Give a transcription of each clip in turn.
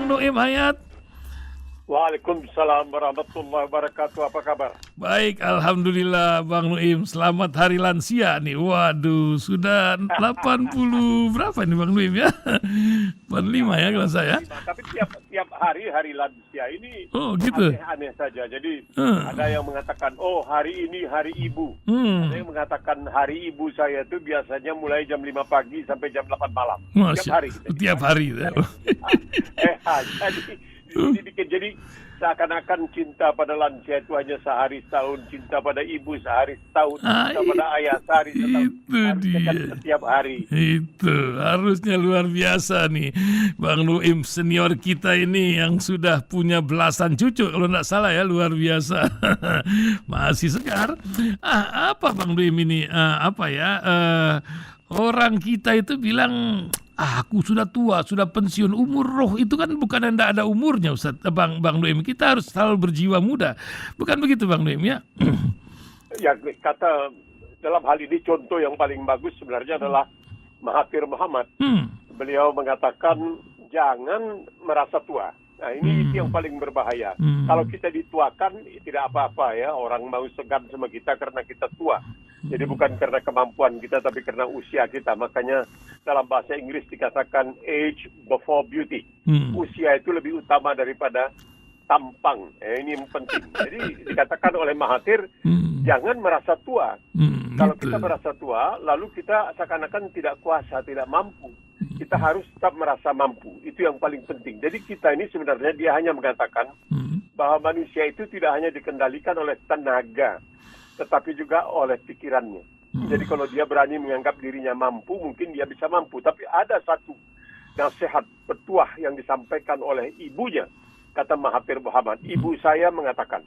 Bang Nuim Hayat. Waalaikumsalam warahmatullahi wabarakatuh. Apa kabar? Baik, Alhamdulillah Bang Nuim. Selamat Hari Lansia nih. Waduh, sudah 80 berapa nih Bang Nuim ya? 45 ya kalau saya. Tapi tiap hari lansia ini gitu. aneh-aneh saja. Jadi ada yang mengatakan, oh hari ini hari ibu. Ada yang mengatakan hari ibu saya itu biasanya mulai jam 5 pagi sampai jam 8 malam. Tiap hari. Jadi seakan-akan cinta pada lansia itu hanya sehari setahun, cinta pada ibu sehari setahun, cinta pada ayah sehari setahun. Itu dia. Setiap hari. Itu harusnya luar biasa nih Bang Nuim, senior kita ini yang sudah punya belasan cucu kalau tidak salah ya, luar biasa. Masih segar. Apa Bang Nuim ini orang kita itu bilang aku sudah tua, sudah pensiun. Umur roh itu kan bukan tidak ada umurnya Ustaz, Bang Nuim. Kita harus selalu berjiwa muda. Bukan begitu Bang Nuim ya? Ya, kata dalam hal ini contoh yang paling bagus sebenarnya adalah Mahathir Muhammad. Beliau mengatakan jangan merasa tua. Nah ini itu yang paling berbahaya. Kalau kita dituakan tidak apa-apa ya, orang mau segan sama kita karena kita tua. Jadi bukan karena kemampuan kita tapi karena usia kita. Makanya dalam bahasa Inggris dikatakan age before beauty. Usia itu lebih utama daripada tampang. Ini yang penting. Jadi dikatakan oleh Mahathir jangan merasa tua. Kalau kita merasa tua lalu kita seakan-akan tidak kuasa, tidak mampu. Kita harus tetap merasa mampu. Itu yang paling penting. Jadi kita ini sebenarnya dia hanya mengatakan bahwa manusia itu tidak hanya dikendalikan oleh tenaga, tetapi juga oleh pikirannya. Jadi kalau dia berani menganggap dirinya mampu, mungkin dia bisa mampu. Tapi ada satu nasihat petuah yang disampaikan oleh ibunya, kata Mahathir Muhammad. Ibu saya mengatakan,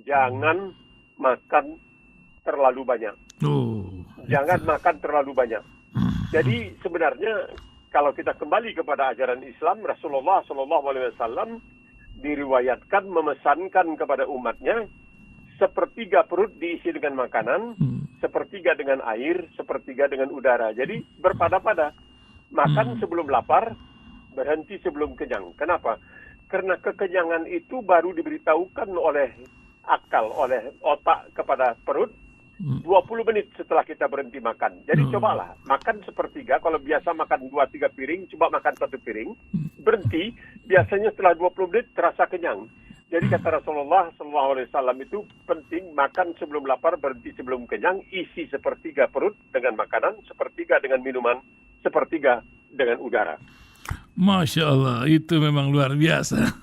jangan makan terlalu banyak. Jangan makan terlalu banyak. Jadi sebenarnya kalau kita kembali kepada ajaran Islam, Rasulullah SAW diriwayatkan memesankan kepada umatnya, sepertiga perut diisi dengan makanan, sepertiga dengan air, sepertiga dengan udara. Jadi berpada-pada. Makan sebelum lapar, berhenti sebelum kenyang. Kenapa? Karena kekenyangan itu baru diberitahukan oleh akal, oleh otak kepada perut 20 menit setelah kita berhenti makan. Jadi cobalah, makan sepertiga. Kalau biasa makan 2-3 piring, coba makan 1 piring. Berhenti, biasanya setelah 20 menit terasa kenyang. Jadi kata Rasulullah SAW itu penting, makan sebelum lapar, berhenti sebelum kenyang, isi sepertiga perut dengan makanan, sepertiga dengan minuman, sepertiga dengan udara. Masya Allah, itu memang luar biasa.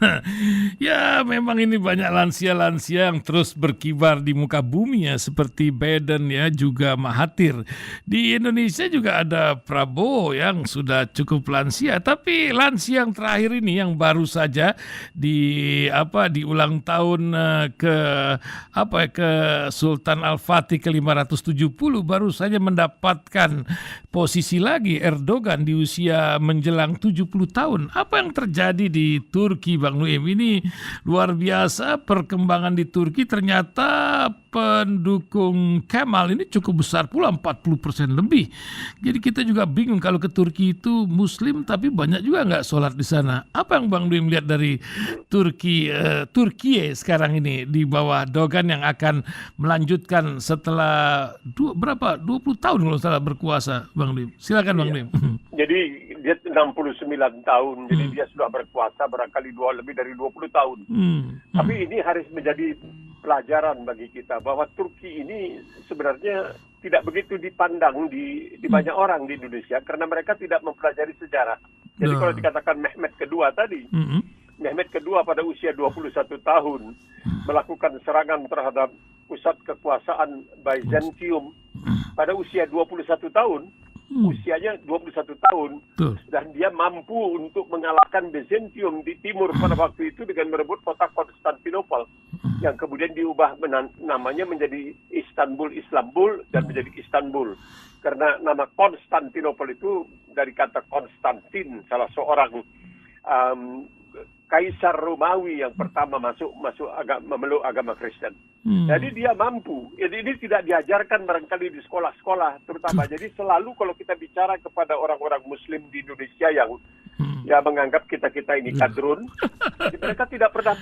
Ya, memang ini banyak lansia-lansia yang terus berkibar di muka bumi ya, seperti Biden ya, juga Mahathir. Di Indonesia juga ada Prabowo yang sudah cukup lansia, tapi lansia yang terakhir ini yang baru saja di ulang tahun ke Sultan Al-Fatih ke-570 baru saja mendapatkan posisi lagi Erdogan di usia menjelang 70 tahun. Apa yang terjadi di Turki Bang Nuim? Ini luar biasa perkembangan di Turki. Ternyata pendukung Kemal ini cukup besar pula, 40% lebih. Jadi kita juga bingung kalau ke Turki itu Muslim tapi banyak juga nggak sholat di sana. Apa yang Bang Nuim lihat dari Turki sekarang ini di bawah Dogan yang akan melanjutkan setelah 20 tahun kalau salah berkuasa Bang Nuim? Silakan Bang Nuim. Jadi dia 69 tahun, jadi dia sudah berkuasa barangkali lebih dari 20 tahun. Tapi ini harus menjadi pelajaran bagi kita bahwa Turki ini sebenarnya tidak begitu dipandang di banyak orang di Indonesia karena mereka tidak mempelajari sejarah. Jadi kalau dikatakan Mehmet kedua tadi, Mehmet kedua pada usia 21 tahun melakukan serangan terhadap pusat kekuasaan Byzantium pada usia 21 tahun. Usianya 21 tahun dan dia mampu untuk mengalahkan Byzantium di timur pada waktu itu dengan merebut kota Konstantinopel yang kemudian diubah namanya menjadi Istanbul dan menjadi Istanbul karena nama Konstantinopel itu dari kata Konstantin, salah seorang Kaisar Romawi yang pertama memeluk agama Kristen. Jadi dia mampu. Jadi ini tidak diajarkan barangkali di sekolah-sekolah terutama. Jadi selalu kalau kita bicara kepada orang-orang Muslim di Indonesia yang Ya menganggap kita ini kadrun. Mereka tidak pernah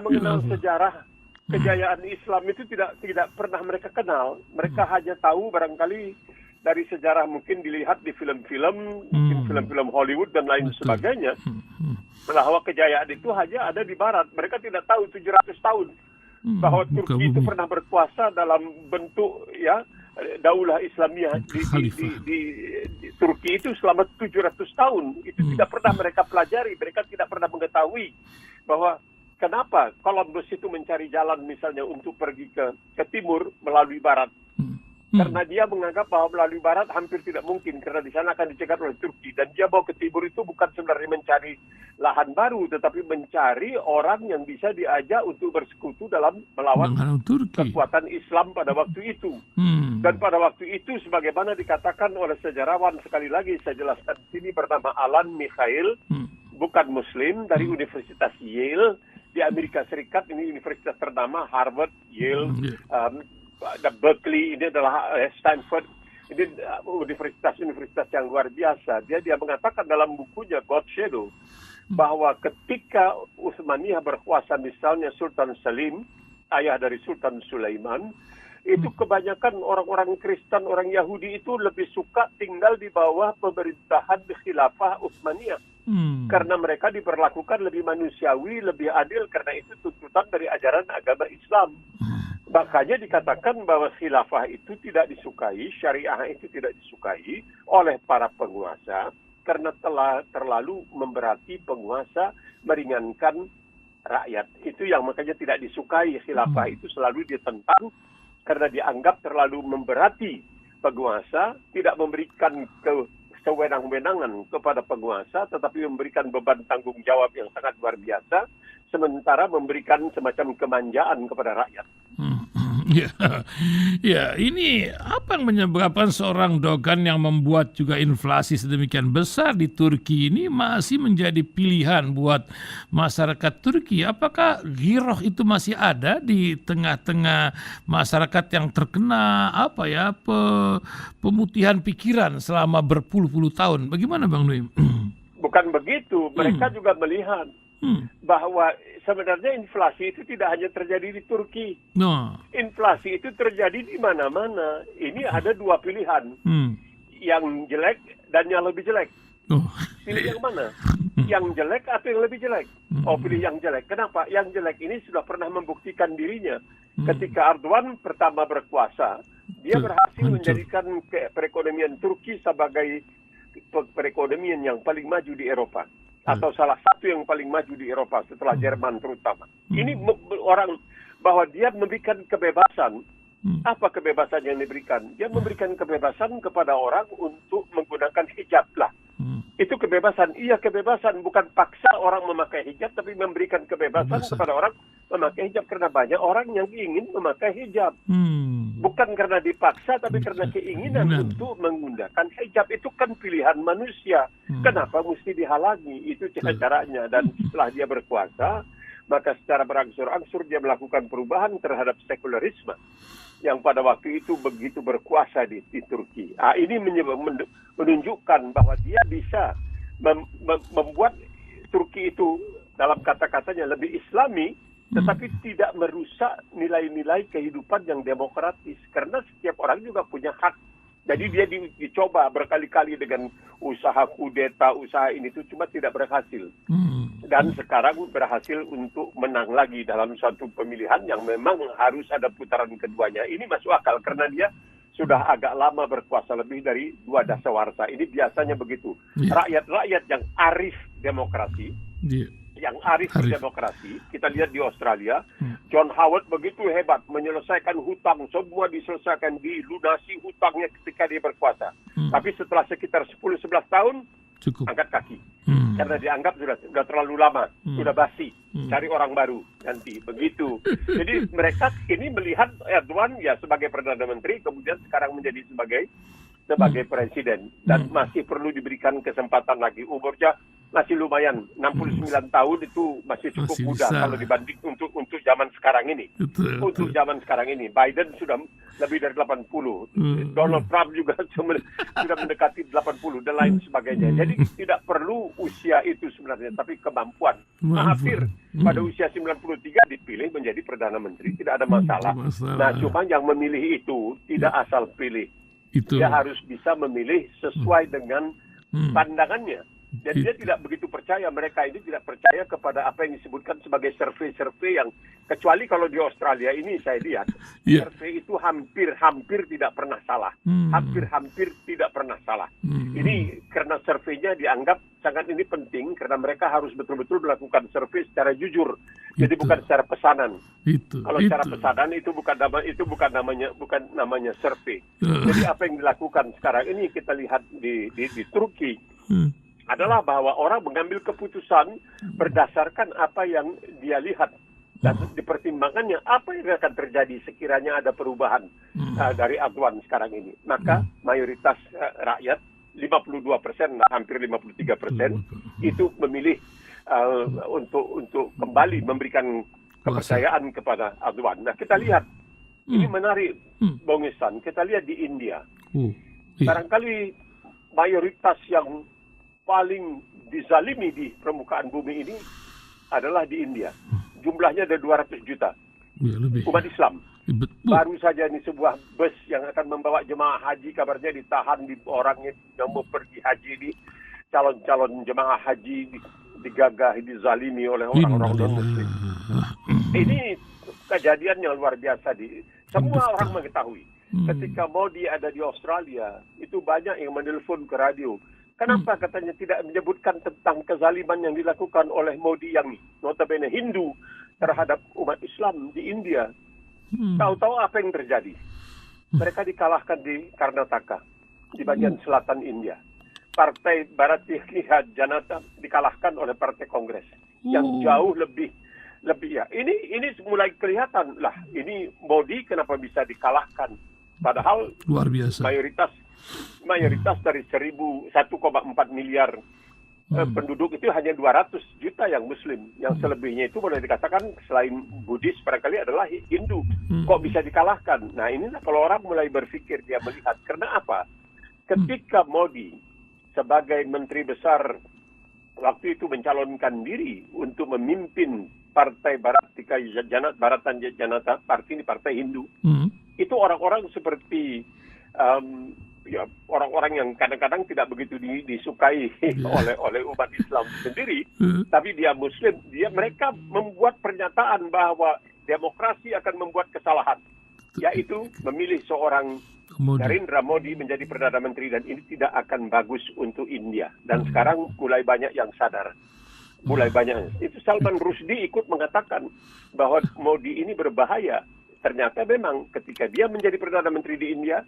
mengenal sejarah kejayaan Islam itu tidak pernah mereka kenal. Mereka hanya tahu barangkali dari sejarah mungkin dilihat di film-film, mungkin film-film Hollywood dan lain sebagainya. Bahwa kejayaan itu hanya ada di Barat. Mereka tidak tahu 700 tahun bahwa Turki itu pernah berkuasa dalam bentuk Daulah Islamiyah di Turki itu selama 700 tahun. Itu tidak pernah mereka pelajari. Mereka tidak pernah mengetahui bahwa kenapa Columbus itu mencari jalan misalnya untuk pergi ke timur melalui Barat. Karena dia menganggap bahwa melalui Barat hampir tidak mungkin, karena di sana akan dicegat oleh Turki. Dan dia bawa ke timur itu bukan sebenarnya mencari lahan baru, tetapi mencari orang yang bisa diajak untuk bersekutu dalam melawan kekuatan Islam pada waktu itu. Dan pada waktu itu, sebagaimana dikatakan oleh sejarawan, sekali lagi saya jelaskan di sini, bernama Alan Mikhail, bukan Muslim, dari Universitas Yale di Amerika Serikat. Ini universitas ternama, Harvard, Yale, Berkeley, ini adalah Stanford, ini universitas yang luar biasa. Dia mengatakan dalam bukunya God Shadow bahwa ketika Utsmaniyah berkuasa, misalnya Sultan Salim, ayah dari Sultan Sulaiman, itu kebanyakan orang-orang Kristen, orang Yahudi itu lebih suka tinggal di bawah pemerintahan khilafah Utsmaniyah. Karena mereka diperlakukan lebih manusiawi, lebih adil, karena itu tuntutan dari ajaran agama Islam. Makanya dikatakan bahwa khilafah itu tidak disukai, syariah itu tidak disukai oleh para penguasa karena telah terlalu memberati penguasa, meringankan rakyat. Itu yang makanya tidak disukai. Khilafah itu selalu ditentang karena dianggap terlalu memberati penguasa, tidak memberikan kewenang-wenangan kepada penguasa, tetapi memberikan beban tanggung jawab yang sangat luar biasa, sementara memberikan semacam kemanjaan kepada rakyat. Ya, ini apa yang menyebabkan seorang Dogan yang membuat juga inflasi sedemikian besar di Turki ini masih menjadi pilihan buat masyarakat Turki? Apakah giroh itu masih ada di tengah-tengah masyarakat yang terkena pemutihan pikiran selama berpuluh-puluh tahun? Bagaimana Bang Nuim? Bukan begitu, mereka juga melihat bahwa sebenarnya inflasi itu tidak hanya terjadi di Turki. Inflasi itu terjadi di mana-mana. Ini ada dua pilihan. Yang jelek dan yang lebih jelek. Pilih yang mana? Yang jelek atau yang lebih jelek? Pilih yang jelek. Kenapa? Yang jelek ini sudah pernah membuktikan dirinya. Ketika Erdogan pertama berkuasa, dia berhasil menjadikan perekonomian Turki sebagai perekonomian yang paling maju di Eropa. Atau salah satu yang paling maju di Eropa setelah Jerman terutama. Ini orang bahwa dia memberikan kebebasan. Apa kebebasan yang diberikan? Dia memberikan kebebasan kepada orang untuk menggunakan hijab lah. Itu kebebasan. Iya, kebebasan. Bukan paksa orang memakai hijab, tapi memberikan kebebasan kepada orang memakai hijab. Karena banyak orang yang ingin memakai hijab. Bukan karena dipaksa, tapi karena keinginan untuk menggunakan hijab. Itu kan pilihan manusia. Kenapa mesti dihalangi? Itu caranya. Dan setelah dia berkuasa, maka secara berangsur-angsur dia melakukan perubahan terhadap sekularisme yang pada waktu itu begitu berkuasa di Turki. Ini menunjukkan bahwa dia bisa membuat Turki itu dalam kata-katanya lebih Islami, tetapi tidak merusak nilai-nilai kehidupan yang demokratis. Karena setiap orang juga punya hak. Jadi dia dicoba berkali-kali dengan usaha kudeta, usaha ini itu cuma tidak berhasil. Dan sekarang berhasil untuk menang lagi dalam suatu pemilihan yang memang harus ada putaran keduanya. Ini masuk akal karena dia sudah agak lama berkuasa, lebih dari 2 dasawarsa. Ini biasanya begitu. Rakyat-rakyat yang arif demokrasi, yang arif demokrasi, kita lihat di Australia, John Howard begitu hebat menyelesaikan hutang, semua diselesaikan, dilunasi hutangnya ketika dia berkuasa. Tapi setelah sekitar 10-11 tahun, angkat kaki. Karena dianggap sudah terlalu lama, sudah basi, cari orang baru nanti, begitu. Jadi mereka ini melihat Erdogan ya sebagai Perdana Menteri, kemudian sekarang menjadi sebagai presiden. Dan masih perlu diberikan kesempatan lagi. Umurnya masih lumayan. 69 tahun itu masih cukup Masih muda bisa. kalau dibanding untuk zaman sekarang ini. Betul, Untuk betul. zaman sekarang ini, Biden sudah lebih dari 80. Donald Trump juga sudah mendekati 80 dan lain sebagainya. Jadi tidak perlu usia itu sebenarnya, tapi kemampuan. Mahathir pada usia 93 dipilih menjadi Perdana Menteri, tidak ada masalah. Nah, cuma yang memilih itu tidak asal pilih. Itu. Dia harus bisa memilih sesuai dengan pandangannya. Dan dia tidak begitu percaya, mereka ini tidak percaya kepada apa yang disebutkan sebagai survei-survei yang, kecuali kalau di Australia ini saya lihat, survei itu hampir tidak pernah salah. Hampir tidak pernah salah. Ini karena surveinya dianggap sangat ini penting, karena mereka harus betul-betul melakukan survei secara jujur. Jadi bukan secara pesanan. Kalau secara pesanan itu bukan namanya survei. Jadi apa yang dilakukan sekarang ini kita lihat di Turki adalah bahwa orang mengambil keputusan berdasarkan apa yang dia lihat dan dipertimbangkannya apa yang akan terjadi sekiranya ada perubahan dari Erdogan sekarang ini. Maka mayoritas rakyat 52%, hampir 53% itu memilih untuk kembali memberikan kepercayaan kepada Erdogan. Nah, kita lihat ini menarik, Bung Ihsan. Kita lihat di India. Barangkali mayoritas yang paling dizalimi di permukaan bumi ini adalah di India. Jumlahnya ada 200 juta umat Islam. Baru saja ini sebuah bus yang akan membawa jemaah haji, kabarnya ditahan di orang yang mau pergi haji ini. Calon-calon jemaah haji digagah, dizalimi oleh orang-orang non-Muslim. Ini kejadian yang luar biasa. Semua orang mengetahui. Ketika Modi ada di Australia, itu banyak yang menelpon ke radio. Kenapa katanya tidak menyebutkan tentang kezaliman yang dilakukan oleh Modi yang notabene Hindu terhadap umat Islam di India? Tahu-tahu apa yang terjadi? Mereka dikalahkan di Karnataka, di bagian selatan India. Partai Bharatiya Janata dikalahkan oleh Partai Kongres yang jauh lebih ya. Ini mulai kelihatan lah. Ini Modi kenapa bisa dikalahkan? Padahal luar biasa. Mayoritas dari 1,4 miliar penduduk itu hanya 200 juta yang Muslim. Yang selebihnya itu boleh dikatakan selain Buddhis barangkali adalah Hindu. Kok bisa dikalahkan? Nah, inilah kalau orang mulai berpikir, dia melihat. Karena apa? Ketika Modi sebagai Menteri Besar waktu itu mencalonkan diri untuk memimpin Partai Bharatiya Janata, partai Hindu, itu orang-orang seperti orang-orang yang kadang-kadang tidak begitu disukai oleh umat Islam sendiri, tapi dia Muslim, mereka membuat pernyataan bahwa demokrasi akan membuat kesalahan, yaitu memilih seorang Narendra Modi menjadi Perdana Menteri, dan ini tidak akan bagus untuk India. Dan sekarang mulai banyak yang sadar. Itu Salman Rushdie ikut mengatakan bahwa Modi ini berbahaya. Ternyata memang ketika dia menjadi Perdana Menteri di India,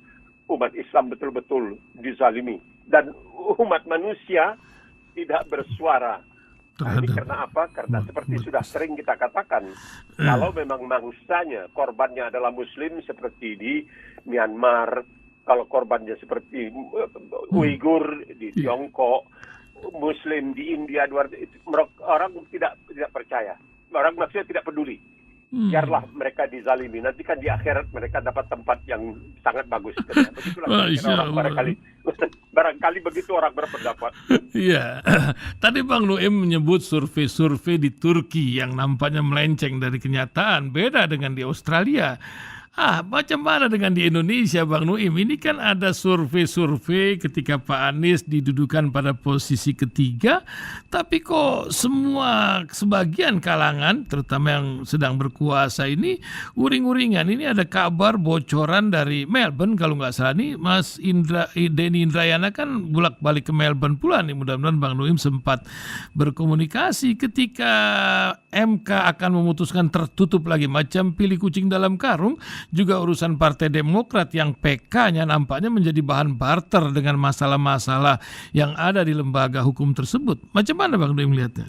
umat Islam betul-betul dizalimi. Dan umat manusia tidak bersuara. Nah, ini karena apa? Karena seperti sudah sering kita katakan, kalau memang mangsanya korbannya adalah Muslim seperti di Myanmar, kalau korbannya seperti Uighur di Tiongkok, Muslim di India, orang tidak percaya. Orang maksudnya tidak peduli. Biarlah mereka dizalimi. Nanti kan di akhirat mereka dapat tempat yang sangat bagus. Begitulah orang barangkali begitu orang berpendapat. Iya. Tadi Bang Nuim menyebut survei-survei di Turki yang nampaknya melenceng dari kenyataan, beda dengan di Australia. Macam mana dengan di Indonesia, Bang Nuim? Ini kan ada survei-survei ketika Pak Anies didudukan pada posisi ketiga, tapi kok sebagian kalangan, terutama yang sedang berkuasa ini, uring-uringan. Ini ada kabar bocoran dari Melbourne, kalau nggak salah nih, Mas Denny Indrayana kan bolak-balik ke Melbourne pula nih. Mudah-mudahan Bang Nuim sempat berkomunikasi ketika MK akan memutuskan tertutup lagi, macam pilih kucing dalam karung. Juga urusan Partai Demokrat yang PK-nya nampaknya menjadi bahan barter dengan masalah-masalah yang ada di lembaga hukum tersebut. Macam mana Bang Nuim melihatnya?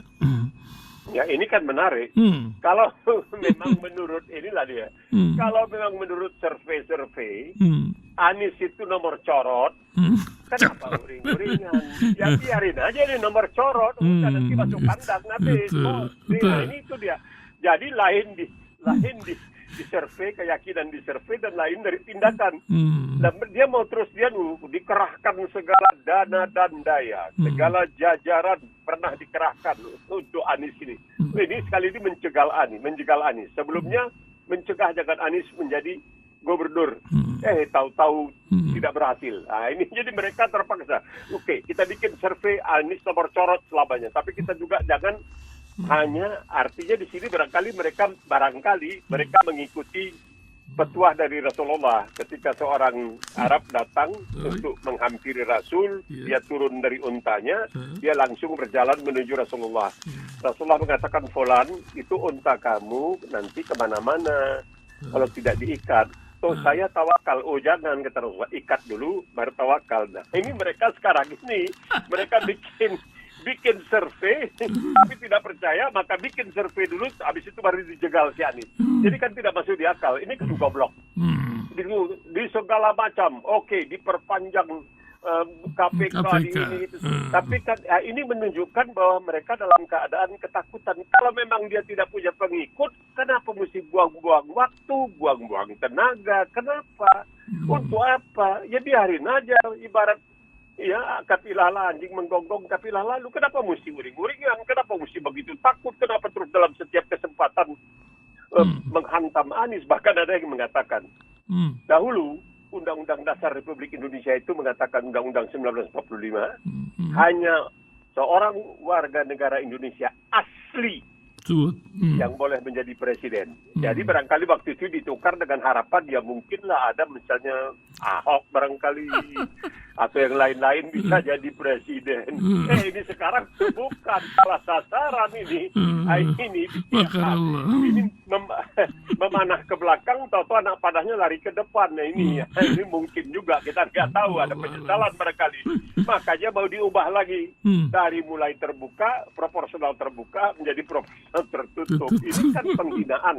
Ya, ini kan menarik. Kalau memang menurut inilah dia. Kalau memang menurut survei-survei, Anies itu nomor corot, Kenapa uring-uringan? Ya biarin aja ini nomor corot, udah nanti masuk kandang nanti. Nah ini itu dia. Jadi lain di survei, keyakinan di survei, dan lain dari tindakan. Dan dia mau terus dikerahkan segala dana dan daya, segala jajaran pernah dikerahkan untuk Anies ini. Ini sekali ini menjegal Anies. Sebelumnya mencegah jangan Anies menjadi gubernur. Tahu-tahu tidak berhasil. Nah, ini jadi mereka terpaksa. Oke, kita bikin survei Anies nomor corot selamanya. Tapi kita juga jangan hanya, artinya di sini barangkali mereka mengikuti petuah dari Rasulullah. Ketika seorang Arab datang untuk menghampiri Rasul, dia turun dari untanya, dia langsung berjalan menuju Rasulullah. Rasulullah mengatakan, "Fulan, itu unta kamu nanti kemana-mana. Kalau tidak diikat." Saya tawakal. Jangan, kata Rasulullah, ikat dulu baru tawakal. Nah, ini mereka sekarang ini mereka bikin survei tapi tidak percaya, maka bikin survei dulu, habis itu baru dijegal si Anies. Jadi kan tidak masuk di akal. Ini kan goblok. Di segala macam. Oke, diperpanjang KPK. Ini. Tapi kan ini menunjukkan bahwa mereka dalam keadaan ketakutan. Kalau memang dia tidak punya pengikut, kenapa mesti buang-buang waktu, buang-buang tenaga? Kenapa? Untuk apa? Ya biarin aja, ibarat kapilah anjing menggonggong kapilah lalu. Kenapa mesti uring-uringan? Kenapa mesti begitu takut? Kenapa terus dalam setiap kesempatan menghantam Anies? Bahkan ada yang mengatakan dahulu Undang-Undang Dasar Republik Indonesia itu mengatakan, Undang-Undang 1945, hanya seorang warga negara Indonesia asli yang boleh menjadi presiden. Jadi barangkali waktu itu ditukar dengan harapan ya mungkinlah ada misalnya Ahok barangkali atau yang lain-lain bisa jadi presiden. Ini sekarang bukan salah sasaran ini. Ini memanah ke belakang, tahu-tahu anak panahnya lari ke depan. Nah ini mungkin juga, kita nggak tahu, ada penyesalan barangkali. Makanya mau diubah lagi dari mulai terbuka, proporsional terbuka menjadi proporsional tertutup. Ini kan penghinaan.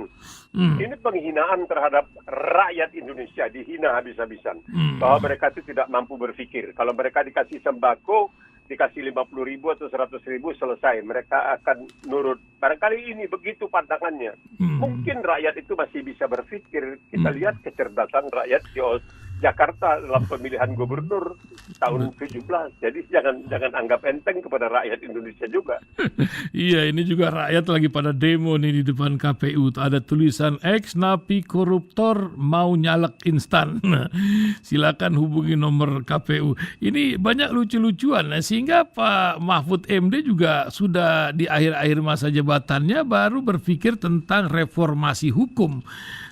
Ini penghinaan terhadap rakyat Indonesia, dihina habis-habisan. Bahwa mereka itu tidak mampu berpikir. Kalau mereka dikasih sembako, dikasih 50.000 atau 100.000 selesai, mereka akan nurut. Barangkali ini begitu pandangannya. Mungkin rakyat itu masih bisa berpikir. Kita lihat kecerdasan rakyat di Jakarta dalam pemilihan gubernur tahun 17. Jadi jangan anggap enteng kepada rakyat Indonesia juga. Iya, ini juga rakyat lagi pada demo nih di depan KPU. Ada tulisan ex napi koruptor mau nyalek instan. Silakan hubungi nomor KPU. Ini banyak lucu-lucuan, sehingga Pak Mahfud MD juga sudah di akhir-akhir masa jabatannya baru berpikir tentang reformasi hukum.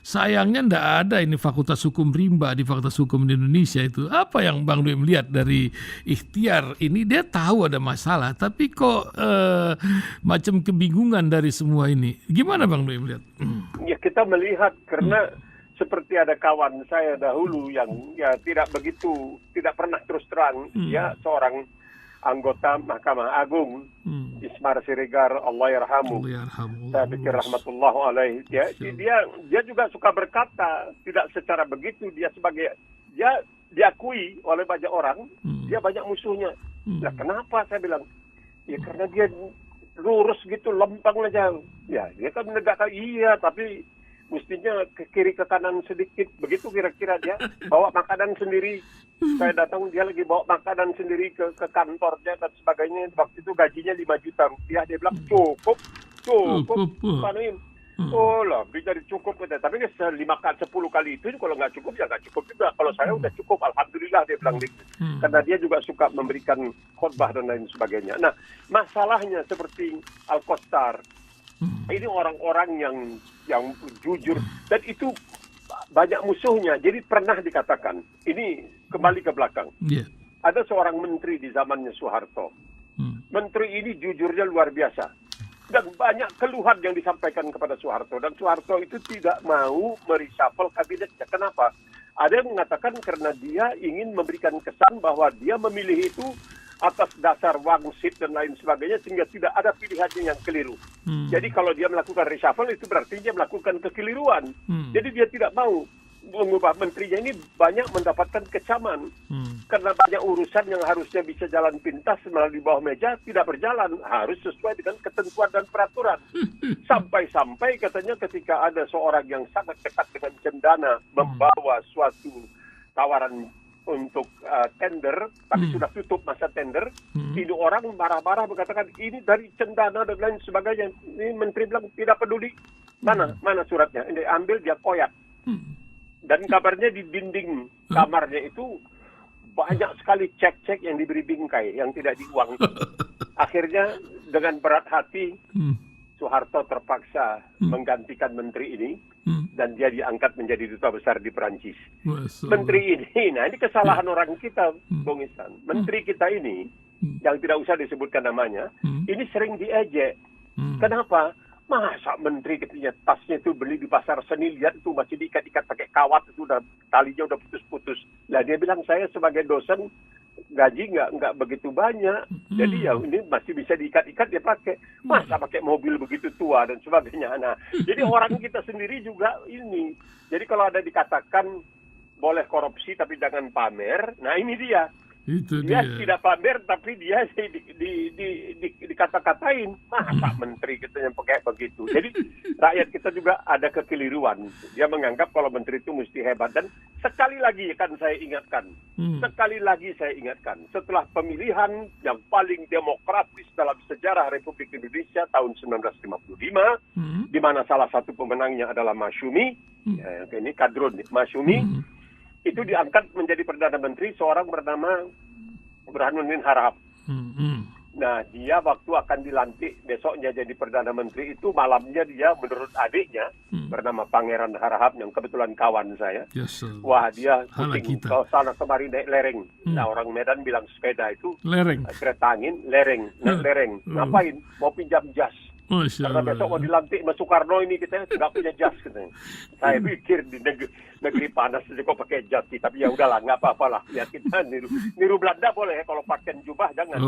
Sayangnya tidak ada ini Fakultas Hukum Rimba di Fakultas Hukum di Indonesia itu. Apa yang Bang Dwi melihat dari ikhtiar ini? Dia tahu ada masalah, tapi kok macam kebingungan dari semua ini. Gimana Bang Dwi melihat? Ya kita melihat karena seperti ada kawan saya dahulu yang tidak pernah terus terang, ya seorang anggota Mahkamah Agung, Ismar Siregar, Allah yarhamu. Saya pikir rahmatullah alaih. Dia juga suka berkata, tidak secara begitu, dia diakui oleh banyak orang, dia banyak musuhnya. Nah, kenapa saya bilang? Ya karena dia lurus gitu, lempeng aja. Ya, dia kan menegakkan tapi mestinya ke kiri ke kanan sedikit, begitu kira-kira dia bawa makanan sendiri. Saya datang, dia lagi bawa makanan sendiri ke kantornya dan sebagainya. Waktu itu gajinya 5 juta rupiah. Dia bilang cukup. Panuin. Bisa cukup. Tapi 10 kali itu kalau nggak cukup ya nggak cukup juga. Kalau saya udah cukup, alhamdulillah, dia bilang gitu. Karena dia juga suka memberikan khutbah dan lain sebagainya. Nah, masalahnya seperti Al-Kostar, ini orang-orang yang jujur dan itu banyak musuhnya. Jadi pernah dikatakan, ini kembali ke belakang. Ada seorang menteri di zamannya Soeharto. Menteri ini jujurnya luar biasa. Dan banyak keluhan yang disampaikan kepada Soeharto. Dan Soeharto itu tidak mau mereshuffle kabinetnya. Kenapa? Ada yang mengatakan karena dia ingin memberikan kesan bahwa dia memilih itu atas dasar wangsit dan lain sebagainya, sehingga tidak ada pilihannya yang keliru. Jadi kalau dia melakukan reshuffle itu berarti dia melakukan kekeliruan. Jadi dia tidak mau. mengubah menterinya ini banyak mendapatkan kecaman. Karena banyak urusan yang harusnya bisa jalan pintas malah di bawah meja tidak berjalan. Harus sesuai dengan ketentuan dan peraturan. Sampai-sampai katanya ketika ada seorang yang sangat dekat dengan cendana membawa suatu tawaran untuk tender, tapi sudah tutup masa tender, ini orang marah-marah mengatakan ini dari cendana dan lain sebagainya. Ini menteri bilang tidak peduli. Mana suratnya? Ini ambil dia koyak. Dan kabarnya di dinding kamarnya itu banyak sekali cek-cek yang diberi bingkai, yang tidak diuang. Akhirnya dengan berat hati, Soeharto terpaksa menggantikan menteri ini, dan dia diangkat menjadi duta besar di Perancis. Menteri ini, nah ini kesalahan orang kita, Bung Ihsan. Menteri kita ini, yang tidak usah disebutkan namanya, ini sering diejek. Kenapa? Masa menteri katanya tasnya itu beli di pasar seni, lihat itu masih diikat-ikat pakai kawat, itu udah talinya udah putus-putus. Lah dia bilang saya sebagai dosen gaji nggak begitu banyak, jadi ya ini masih bisa diikat-ikat dia pakai. Masa pakai mobil begitu tua dan sebagainya. Nah, jadi orang kita sendiri juga ini. Jadi kalau ada dikatakan boleh korupsi tapi jangan pamer, nah ini dia. Dia tidak pamer tapi dia dikata-katain. Masa menteri kita yang pakai begitu. Jadi rakyat kita juga ada kekeliruan. Dia menganggap kalau menteri itu mesti hebat. Dan sekali lagi kan saya ingatkan. Setelah pemilihan yang paling demokratis dalam sejarah Republik Indonesia tahun 1955, di mana salah satu pemenangnya adalah Masyumi, ini kadrun Masyumi, itu diangkat menjadi Perdana Menteri seorang bernama Burhanuddin Harahap. Nah, dia waktu akan dilantik besoknya jadi Perdana Menteri itu, malamnya dia menurut adiknya bernama Pangeran Harahap yang kebetulan kawan saya. Wah, dia pusing ke sana kemari naik lereng. Nah, orang Medan bilang sepeda itu lereng. Kereta angin, lereng. Ngapain? Mau pinjam jas. Karena besok mau dilantik sama Soekarno ini kita tidak punya jas katanya. Saya pikir di negeri panas saja kok pakai jas sih, tapi ya udahlah nggak apa-apalah. Ya kita niru Belanda boleh ya, kalau pakai jubah jangan.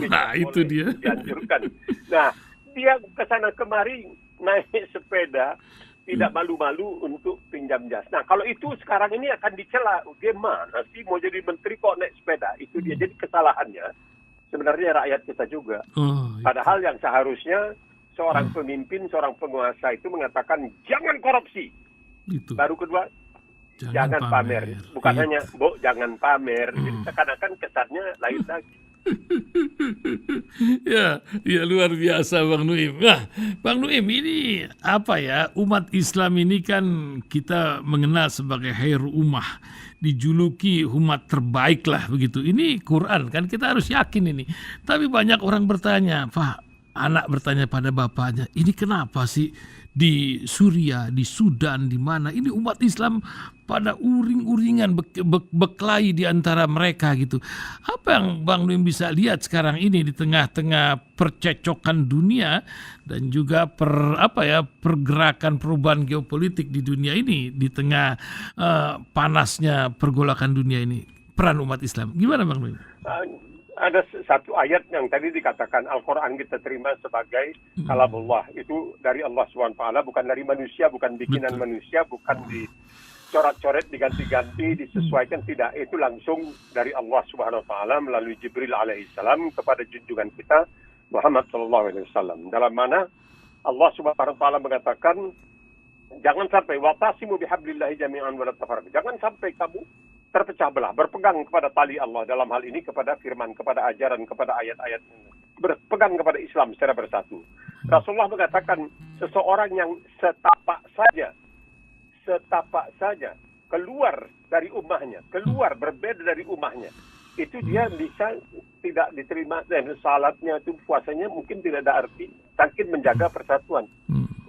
Nah itu dia. Dianjurkan. Nah dia kesana kemari naik sepeda tidak malu-malu untuk pinjam jas. Nah kalau itu sekarang ini akan dicela. Dia mana sih mau jadi menteri kok naik sepeda? Itu dia, jadi kesalahannya sebenarnya rakyat kita juga. Padahal yang seharusnya seorang pemimpin, seorang penguasa itu mengatakan jangan korupsi. Baru kedua, jangan pamer. Bukan hanya, jangan pamer. Jadi seakan-akan kesannya lain lagi. ya luar biasa Bang Nuim. Nah, Bang Nuim ini apa ya, umat Islam ini kan kita mengenal sebagai khairul ummah, dijuluki umat terbaik lah begitu. Ini Quran kan kita harus yakin ini. Tapi banyak orang bertanya, Pak, anak bertanya pada bapaknya, ini kenapa sih di Suriah, di Sudan, di mana ini umat Islam pada uring-uringan berkelahi di antara mereka gitu. Apa yang Bang Nuim bisa lihat sekarang ini di tengah-tengah percecokan dunia dan juga pergerakan perubahan geopolitik di dunia ini, di tengah panasnya pergolakan dunia ini, peran umat Islam. Gimana Bang Nuim? Ada satu ayat yang tadi dikatakan Al-Quran kita terima sebagai kalamullah. Itu dari Allah SWT, bukan dari manusia, bukan bikinan manusia, bukan dicoret-coret, diganti-ganti, disesuaikan, tidak. Itu langsung dari Allah SWT melalui Jibril alaihissalam kepada junjungan kita Muhammad SAW. Dalam mana Allah SWT mengatakan, jangan sampai wa'tasimu bihablillahi jami'an wa la tafarraqu. Jangan sampai kamu terpecah belah, berpegang kepada tali Allah, dalam hal ini kepada firman, kepada ajaran, kepada ayat-ayat, berpegang kepada Islam secara bersatu. Rasulullah mengatakan seseorang yang setapak saja keluar dari ummahnya, berbeda dari ummahnya, itu dia bisa tidak diterima, dan salatnya itu, puasanya mungkin tidak ada arti, saking menjaga persatuan.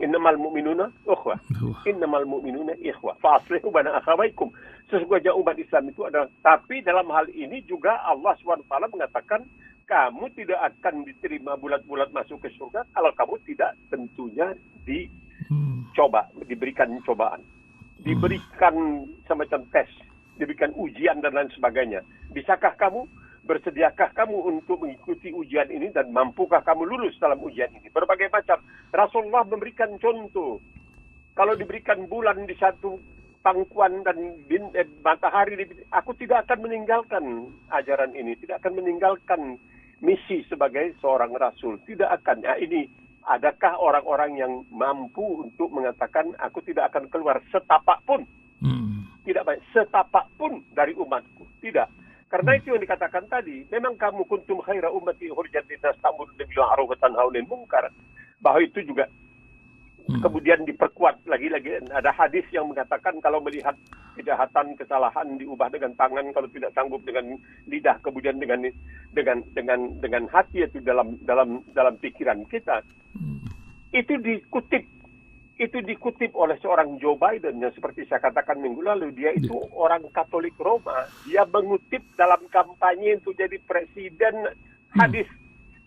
Innamal mu'minuna ikhwah. Innamal mu'minuna ikhwah. Fa'aslihu baina akhawaykum. Sesungguhnya umat Islam itu adalah, tapi dalam hal ini juga Allah SWT mengatakan kamu tidak akan diterima bulat-bulat masuk ke surga kalau kamu tidak tentunya dicoba, diberikan cobaan, diberikan semacam tes, diberikan ujian dan lain sebagainya. Bisakah kamu? Bersediakah kamu untuk mengikuti ujian ini dan mampukah kamu lulus dalam ujian ini? Berbagai macam. Rasulullah memberikan contoh. Kalau diberikan bulan di satu pangkuan dan matahari. Aku tidak akan meninggalkan ajaran ini, tidak akan meninggalkan misi sebagai seorang rasul. Tidak akan. Ya, ini adakah orang-orang yang mampu untuk mengatakan aku tidak akan keluar setapak pun? Tidak baik, setapak pun dari umatku. Tidak. Karena itu yang dikatakan tadi, memang kamu kuntum khaira ummati ukhrijat lin-nas ta'muruna bil ma'ruf wa tanhauna 'anil munkar. Bahwa itu juga kemudian diperkuat lagi-lagi ada hadis yang mengatakan kalau melihat kejahatan, kesalahan diubah dengan tangan, kalau tidak sanggup dengan lidah, kemudian dengan hati itu dalam pikiran kita. Itu dikutip oleh seorang Joe Biden yang seperti saya katakan minggu lalu, dia itu orang Katolik Roma. Dia mengutip dalam kampanye untuk jadi presiden hadis.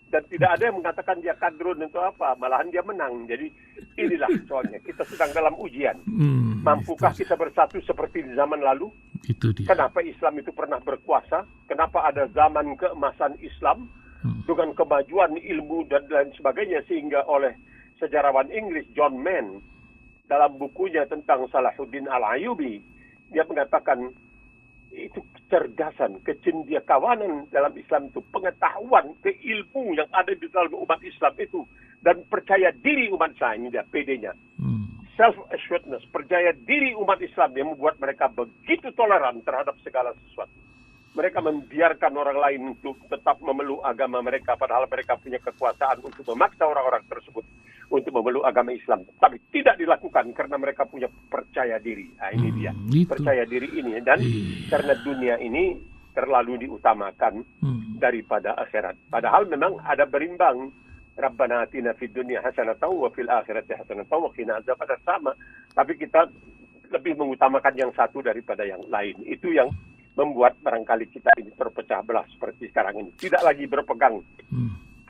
Dan tidak ada yang mengatakan dia kadrun atau apa, malahan dia menang. Jadi inilah soalnya, kita sedang dalam ujian. Mampukah kita bersatu seperti di zaman lalu? Itu dia. Kenapa Islam itu pernah berkuasa? Kenapa ada zaman keemasan Islam dengan kemajuan ilmu dan lain sebagainya, sehingga oleh sejarawan Inggris John Mann dalam bukunya tentang Salahuddin Al-Ayyubi, dia mengatakan itu kecerdasan, kecendiakawanan dalam Islam itu, pengetahuan, keilmu yang ada di dalam umat Islam itu, dan percaya diri umat Islam, ini dia PD-nya. Self-assuredness, percaya diri umat Islam yang membuat mereka begitu toleran terhadap segala sesuatu. Mereka membiarkan orang lain untuk tetap memeluk agama mereka, padahal mereka punya kekuasaan untuk memaksa orang-orang tersebut untuk memeluk agama Islam. Tapi tidak dilakukan karena mereka punya percaya diri. Nah, ini dia. Percaya diri ini. Dan karena dunia ini terlalu diutamakan daripada akhirat. Padahal memang ada berimbang. Rabbana atina fid dunya hasanatan wa fil akhirati hasanatan wa qina adzabannar, sama. Tapi kita lebih mengutamakan yang satu daripada yang lain. Itu yang membuat barangkali kita ini terpecah belah seperti sekarang ini. Tidak lagi berpegang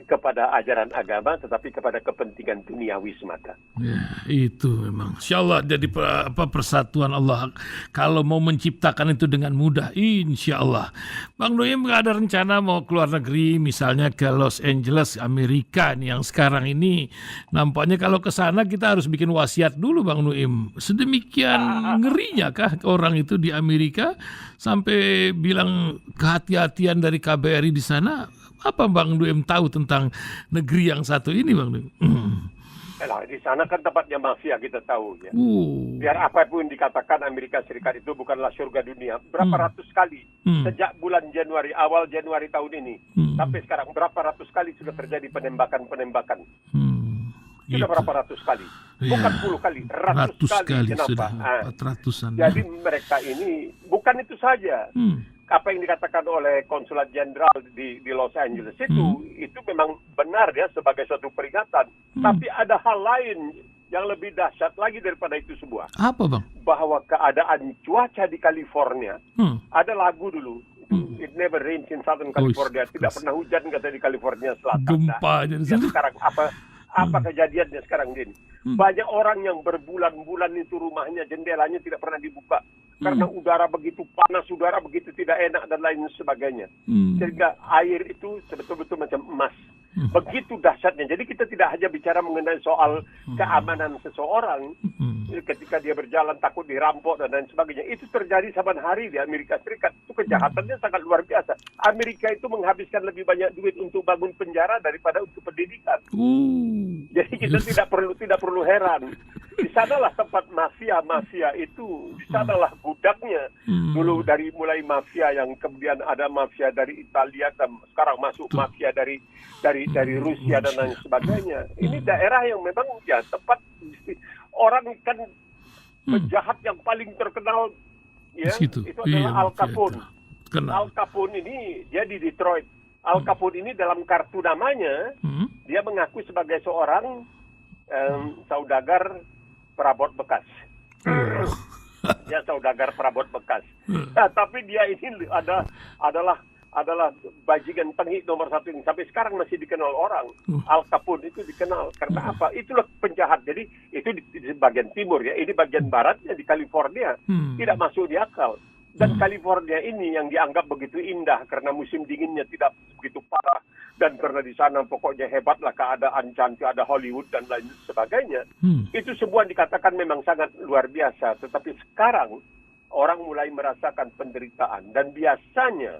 kepada ajaran agama, tetapi kepada kepentingan duniawi semata. Ya, itu memang. Insya Allah jadi persatuan Allah. Kalau mau menciptakan itu dengan mudah, insya Allah. Bang Noem nggak ada rencana mau keluar negeri, misalnya ke Los Angeles, Amerika nih, yang sekarang ini nampaknya kalau ke sana kita harus bikin wasiat dulu, Bang Noem. Sedemikian ngerinya kah orang itu di Amerika sampai bilang kehati-hatian dari KBRI di sana? Apa Bang Noem tahu tentang negeri yang satu ini, Bang Noem? Di sana kan tempatnya mafia, kita tahu. Ya. Biar apapun dikatakan, Amerika Serikat itu bukanlah surga dunia. Berapa ratus kali sejak bulan Januari, awal Januari tahun ini, sampai sekarang berapa ratus kali sudah terjadi penembakan. Sudah berapa ratus kali? Bukan puluh kali, ratus kali. Kenapa? Ratusan. Jadi mereka ini, bukan itu saja. Apa yang dikatakan oleh konsulat jenderal di Los Angeles itu memang benar ya sebagai suatu peringatan. Tapi ada hal lain yang lebih dahsyat lagi daripada itu semua. Apa, Bang? Bahwa keadaan cuaca di California, ada lagu dulu. It never rains in Southern California. Tidak pernah hujan kata di California Selatan. Gempa aja di sana. Sekarang apa kejadiannya sekarang, Din? Banyak orang yang berbulan-bulan itu rumahnya, jendelanya tidak pernah dibuka. Karena udara begitu panas, udara begitu tidak enak, dan lain sebagainya. Sehingga air itu betul-betul macam emas. Begitu dahsyatnya. Jadi kita tidak hanya bicara mengenai soal keamanan seseorang. Ketika dia berjalan takut dirampok dan lain sebagainya. Itu terjadi saban hari di Amerika Serikat. Itu kejahatannya sangat luar biasa. Amerika itu menghabiskan lebih banyak duit untuk bangun penjara daripada untuk pendidikan. Jadi kita tidak perlu heran. Di sanalah tempat mafia itu, di sanalah gudangnya. Dulu dari mulai mafia yang kemudian ada mafia dari Italia, dan sekarang masuk mafia dari Rusia dan lain sebagainya. Ini daerah yang memang ya tempat orang kan penjahat yang paling terkenal ya, itu adalah Al Capone. Al Capone ini dia di Detroit. Al Capone ini dalam kartu namanya dia mengaku sebagai seorang saudagar perabot bekas. Dia saudagar perabot bekas. Nah, tapi dia ini adalah bajingan tengik nomor satu ini. Sampai sekarang masih dikenal orang. Al Capone itu dikenal. Karena apa? Itulah penjahat. Jadi itu di bagian timur ya. Ini bagian baratnya di California. Tidak masuk di akal. Dan California ini yang dianggap begitu indah karena musim dinginnya tidak begitu parah. Dan karena di sana pokoknya hebatlah keadaan, cantik, ada Hollywood dan lain sebagainya. Itu semua dikatakan memang sangat luar biasa. Tetapi sekarang orang mulai merasakan penderitaan. Dan biasanya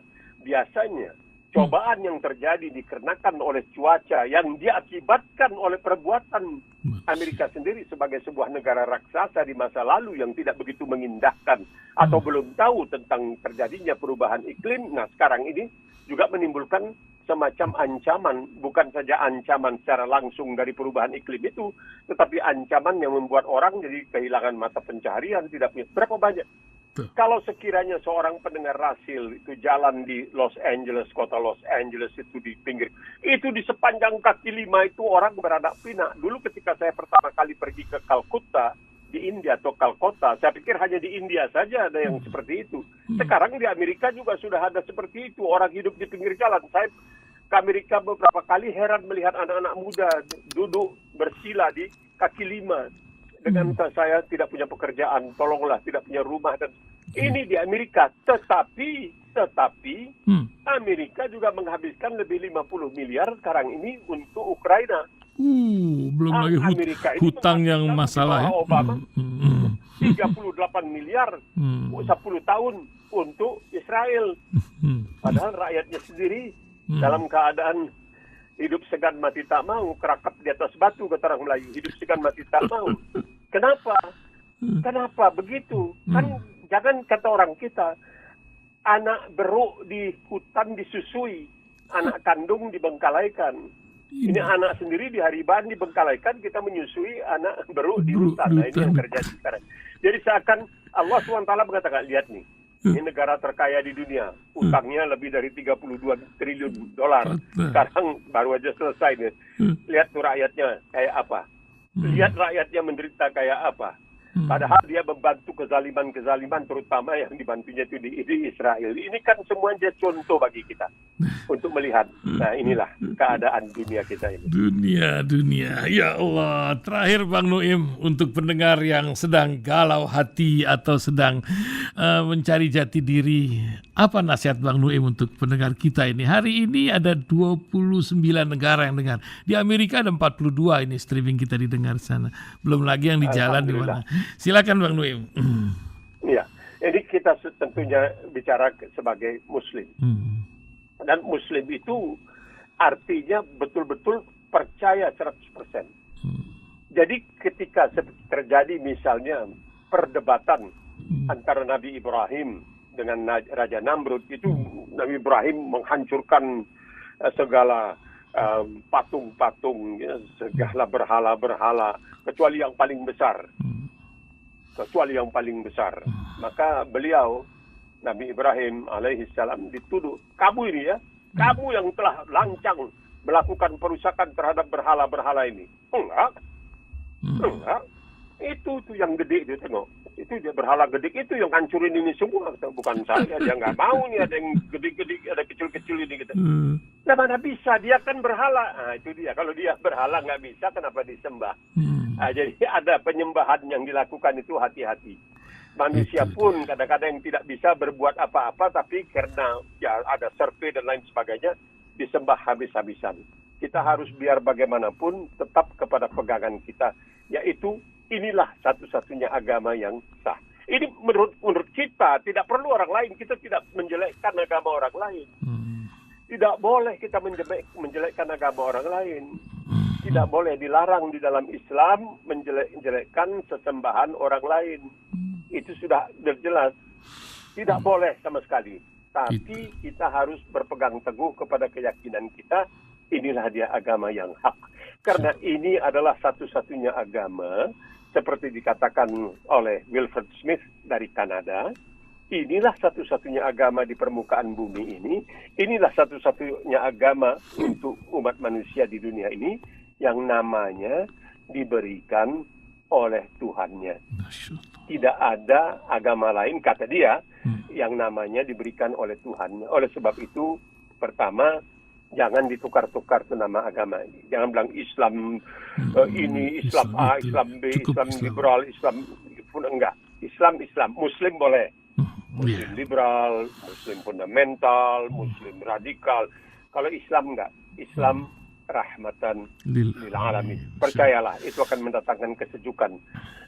cobaan yang terjadi dikarenakan oleh cuaca yang diakibatkan oleh perbuatan Amerika sendiri sebagai sebuah negara raksasa di masa lalu yang tidak begitu mengindahkan atau belum tahu tentang terjadinya perubahan iklim. Nah, sekarang ini juga menimbulkan semacam ancaman, bukan saja ancaman secara langsung dari perubahan iklim itu, tetapi ancaman yang membuat orang jadi kehilangan mata pencaharian, tidak punya berapa banyak. Kalau sekiranya seorang pendengar rasil itu jalan di Los Angeles, kota Los Angeles itu di pinggir, itu di sepanjang kaki lima itu orang beranak pinak. Dulu ketika saya pertama kali pergi ke Calcutta di India atau Calcutta, saya pikir hanya di India saja ada yang seperti itu. Sekarang di Amerika juga sudah ada seperti itu, orang hidup di pinggir jalan. Saya ke Amerika beberapa kali heran melihat anak-anak muda duduk bersila di kaki lima. Dengan saya tidak punya pekerjaan, tolonglah, tidak punya rumah, dan ini di Amerika. Tetapi Amerika juga menghabiskan lebih 50 miliar sekarang ini untuk Ukraina. Belum lagi hutang yang masalah ya. Obama 38 miliar 10 tahun untuk Israel. Padahal rakyatnya sendiri dalam keadaan hidup segan mati tak mau, kerakap di atas batu kata orang Melayu, hidup segan mati tak mau. Kenapa begitu? Kan jangan kata orang kita, anak beruk di hutan disusui, anak kandung dibengkalaikan. Ini anak sendiri di Hariban dibengkalaikan, kita menyusui anak beruk di hutan. Nah, ini yang terjadi sekarang. Jadi seakan Allah SWT mengatakan, lihat nih, ini negara terkaya di dunia, utangnya lebih dari 32 triliun dolar. Sekarang baru aja selesai nih. Lihat tuh rakyatnya kayak apa. Lihat rakyatnya menderita kayak apa. Padahal dia membantu kezaliman-kezaliman terutama yang dibantunya itu di Israel. Ini kan semuanya contoh bagi kita untuk melihat. Nah, inilah keadaan dunia kita ini. Dunia. Ya Allah. Terakhir Bang Nuim, untuk pendengar yang sedang galau hati atau sedang mencari jati diri, apa nasihat Bang Nuim untuk pendengar kita ini? Hari ini ada 29 negara yang dengar. Di Amerika ada 42 ini streaming kita didengar sana. Belum lagi yang di jalan di mana. Silakan Bang Nuim. Iya, jadi kita tentunya bicara sebagai Muslim. Dan Muslim itu artinya betul-betul percaya 100%. Jadi ketika terjadi misalnya perdebatan antara Nabi Ibrahim dengan Raja Namrud, itu Nabi Ibrahim menghancurkan segala patung-patung, segala berhala-berhala, kecuali yang paling besar. Maka beliau, Nabi Ibrahim alaihissalam, dituduh, kamu ini ya, kamu yang telah lancang melakukan perusakan terhadap berhala-berhala ini. Enggak. Itu yang gede dia tengok. Itu dia berhala gede itu yang hancurin ini semua. Bukan saya, dia nggak mau nih ada yang gede-gede, ada kecil-kecil ini gitu. Nah, mana bisa, dia kan berhala. Nah, itu dia, kalau dia berhala nggak bisa, kenapa disembah? Nah, jadi ada penyembahan yang dilakukan itu, hati-hati. Manusia pun kadang-kadang yang tidak bisa berbuat apa-apa, tapi karena ya ada survei dan lain sebagainya, disembah habis-habisan. Kita harus biar bagaimanapun tetap kepada pegangan kita, yaitu inilah satu-satunya agama yang sah. Ini menurut kita, tidak perlu orang lain. Kita tidak menjelekkan agama orang lain. Tidak boleh kita menjelekkan agama orang lain. Tidak boleh, dilarang di dalam Islam menjelekkan sesembahan orang lain. Itu sudah jelas. Tidak boleh sama sekali. Tapi kita harus berpegang teguh kepada keyakinan kita. Inilah dia agama yang hak. Karena ini adalah satu-satunya agama, seperti dikatakan oleh Wilfred Smith dari Kanada. Inilah satu-satunya agama di permukaan bumi ini. Inilah satu-satunya agama untuk umat manusia di dunia ini yang namanya diberikan oleh Tuhannya. Tidak ada agama lain, kata dia, yang namanya diberikan oleh Tuhannya. Oleh sebab itu, pertama, jangan ditukar-tukar tuh nama agama ini. Jangan bilang Islam ini, Islam A, Islam B, Islam liberal, Islam pun enggak. Islam, Muslim boleh. Muslim liberal, Muslim fundamental, Muslim radikal. Kalau Islam enggak, Islam rahmatan lil alamin. Percayalah, itu akan mendatangkan kesejukan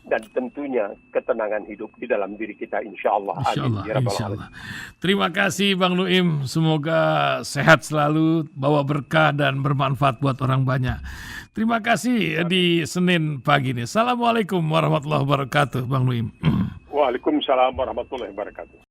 dan tentunya ketenangan hidup di dalam diri kita, insyaallah. Amin. Insyaallah. Terima kasih Bang Nuim, semoga sehat selalu, bawa berkah dan bermanfaat buat orang banyak. Terima kasih di Senin pagi ini. Assalamualaikum warahmatullahi wabarakatuh, Bang Nuim. Waalaikumsalam warahmatullahi wabarakatuh.